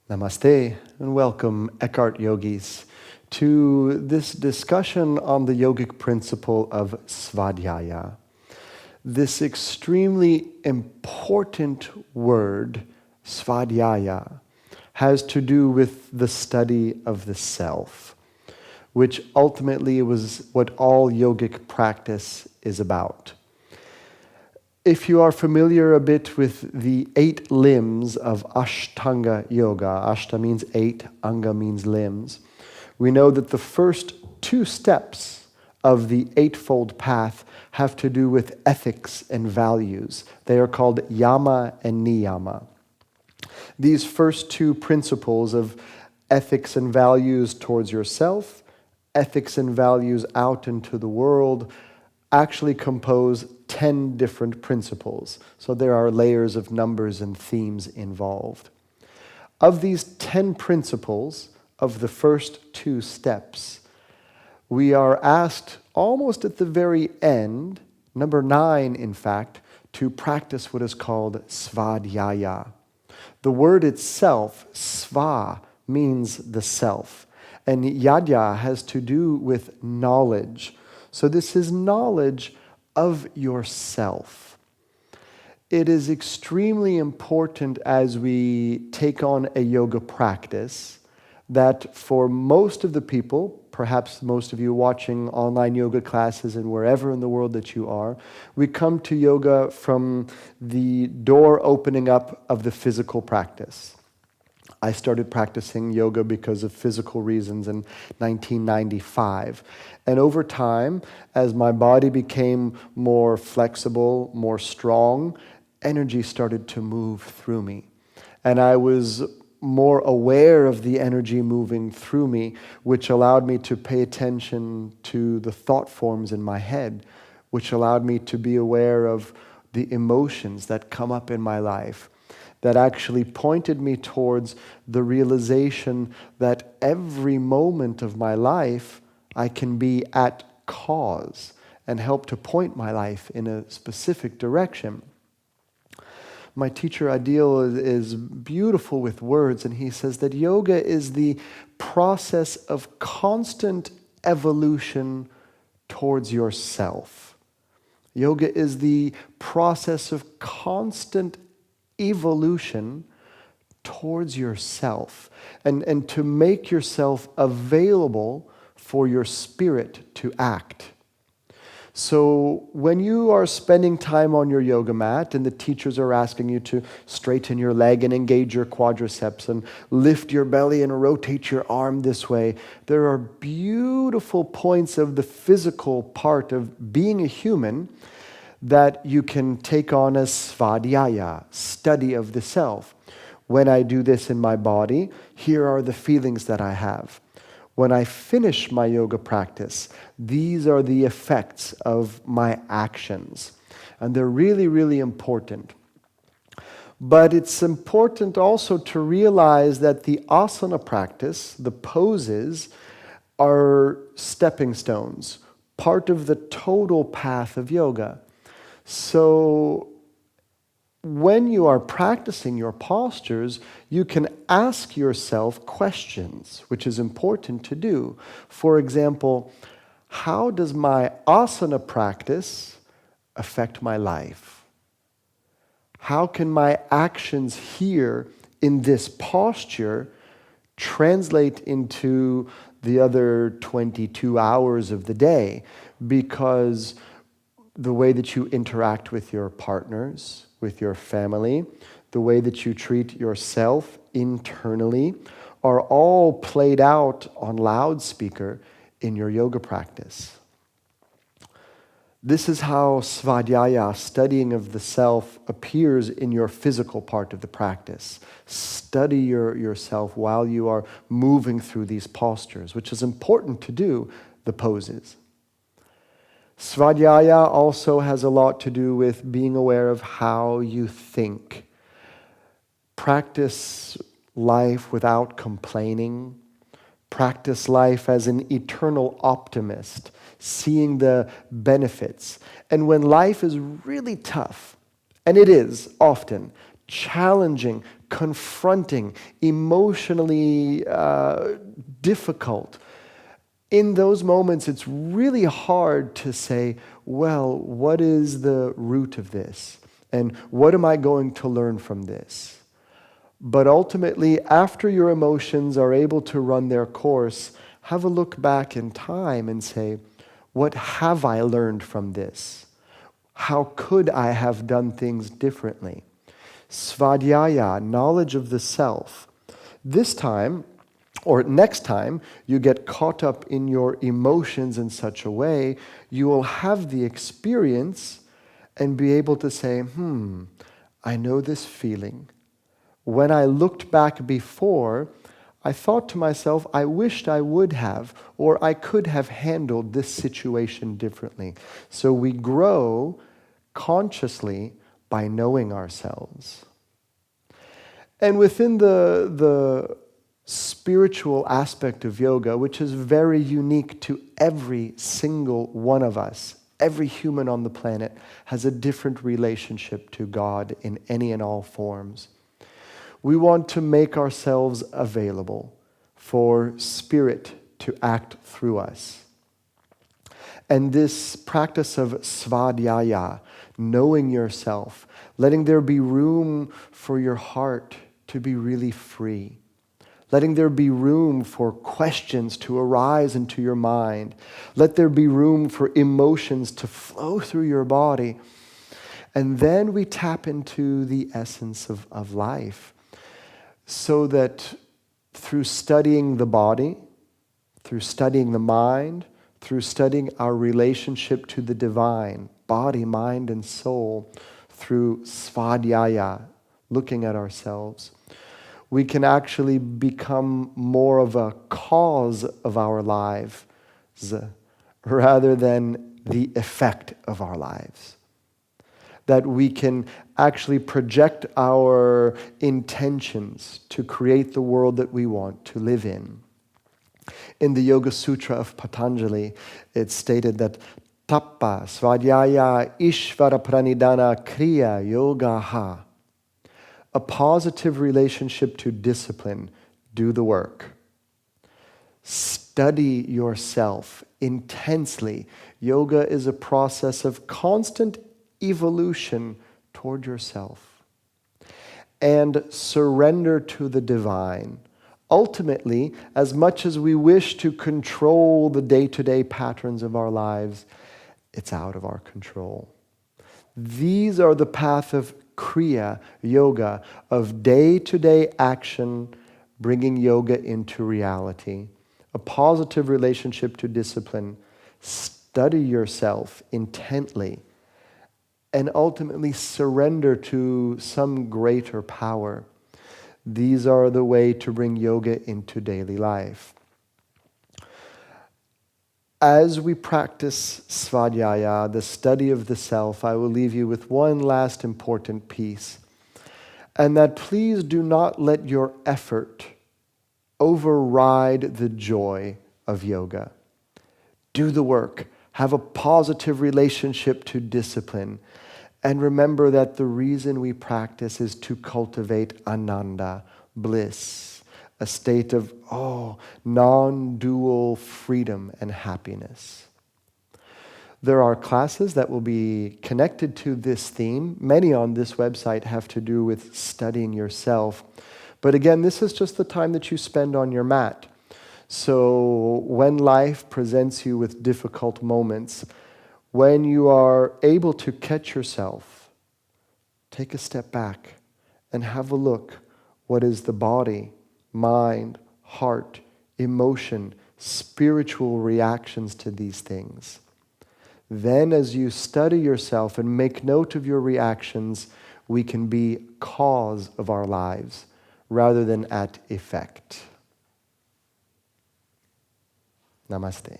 Namaste and welcome, Eckhart Yogis, to this discussion on the yogic principle of Svadyaya. This extremely important word, Svadyaya, has to do with the study of the self, which ultimately was what all yogic practice is about. If you are familiar a bit with the 8 limbs of Ashtanga Yoga, Ashta means 8, Anga means limbs, we know that the first 2 steps of the eightfold path have to do with ethics and values. They are called Yama and Niyama. These first 2 principles of ethics and values towards yourself, ethics and values out into the world, actually compose 10 different principles. So there are layers of numbers and themes involved. Of these 10 principles, of the first 2 steps, we are asked almost at the very end, number 9 in fact, to practice what is called Svadyaya. The word itself, sva, means the self, and yadya has to do with knowledge. So this is knowledge of yourself. It is extremely important as we take on a yoga practice that for most of the people, perhaps most of you watching online yoga classes and wherever in the world that you are, we come to yoga from the door opening up of the physical practice. I started practicing yoga because of physical reasons in 1995. And over time, as my body became more flexible, more strong, energy started to move through me. And I was more aware of the energy moving through me, which allowed me to pay attention to the thought forms in my head, which allowed me to be aware of the emotions that come up in my life, that actually pointed me towards the realization that every moment of my life I can be at cause and help to point my life in a specific direction. My teacher Adil is beautiful with words, and he says that yoga is the process of constant evolution towards yourself. Yoga is the process of constant evolution towards yourself, and to make yourself available for your spirit to act. So when you are spending time on your yoga mat and the teachers are asking you to straighten your leg and engage your quadriceps and lift your belly and rotate your arm this way, there are beautiful points of the physical part of being a human that you can take on as Svadyaya, study of the self. When I do this in my body, here are the feelings that I have. When I finish my yoga practice, these are the effects of my actions. And they're really, really important. But it's important also to realize that the asana practice, the poses, are stepping stones, part of the total path of yoga. So when you are practicing your postures, you can ask yourself questions, which is important to do. For example, how does my asana practice affect my life? How can my actions here in this posture translate into the other 22 hours of the day? Because the way that you interact with your partners, with your family, the way that you treat yourself internally, are all played out on loudspeaker in your yoga practice. This is how Svadyaya, studying of the self, appears in your physical part of the practice. Study yourself while you are moving through these postures, which is important to do, the poses. Svadyaya also has a lot to do with being aware of how you think. Practice life without complaining. Practice life as an eternal optimist, seeing the benefits. And when life is really tough, and it is often challenging, confronting, emotionally difficult, in those moments it's really hard to say, well, what is the root of this? And what am I going to learn from this? But ultimately, after your emotions are able to run their course, have a look back in time and say, what have I learned from this? How could I have done things differently? Svadyaya, knowledge of the self. This time, or next time, you get caught up in your emotions in such a way, you will have the experience and be able to say, I know this feeling. When I looked back before, I thought to myself, I wished I would have, or I could have handled this situation differently. So we grow consciously by knowing ourselves. And within the spiritual aspect of yoga, which is very unique to every single one of us, every human on the planet has a different relationship to God in any and all forms. We want to make ourselves available for Spirit to act through us. And this practice of Svadyaya, knowing yourself, letting there be room for your heart to be really free, letting there be room for questions to arise into your mind, let there be room for emotions to flow through your body. And then we tap into the essence of life. So that through studying the body, through studying the mind, through studying our relationship to the divine, body, mind, and soul, through Svadyaya, looking at ourselves, we can actually become more of a cause of our lives rather than the effect of our lives. That we can actually project our intentions to create the world that we want to live in. In the Yoga Sutra of Patanjali, it's stated that Tappa Svadyaya Ishvara Pranidhana Kriya Yogaha. A positive relationship to discipline, do the work. Study yourself intensely. Yoga is a process of constant evolution toward yourself. And surrender to the divine. Ultimately, as much as we wish to control the day-to-day patterns of our lives, it's out of our control. These are the path of Kriya Yoga, of day-to-day action, bringing yoga into reality. A positive relationship to discipline. Study yourself intently. And ultimately surrender to some greater power. These are the way to bring yoga into daily life. As we practice Svadyaya, the study of the self, I will leave you with one last important piece. And that please do not let your effort override the joy of yoga. Do the work. Have a positive relationship to discipline. And remember that the reason we practice is to cultivate ananda, bliss, a state of, non-dual freedom and happiness. There are classes that will be connected to this theme. Many on this website have to do with studying yourself. But again, this is just the time that you spend on your mat. So when life presents you with difficult moments, when you are able to catch yourself, take a step back and have a look. What is the body, mind, heart, emotion, spiritual reactions to these things? Then as you study yourself and make note of your reactions, we can be cause of our lives rather than at effect. Namaste.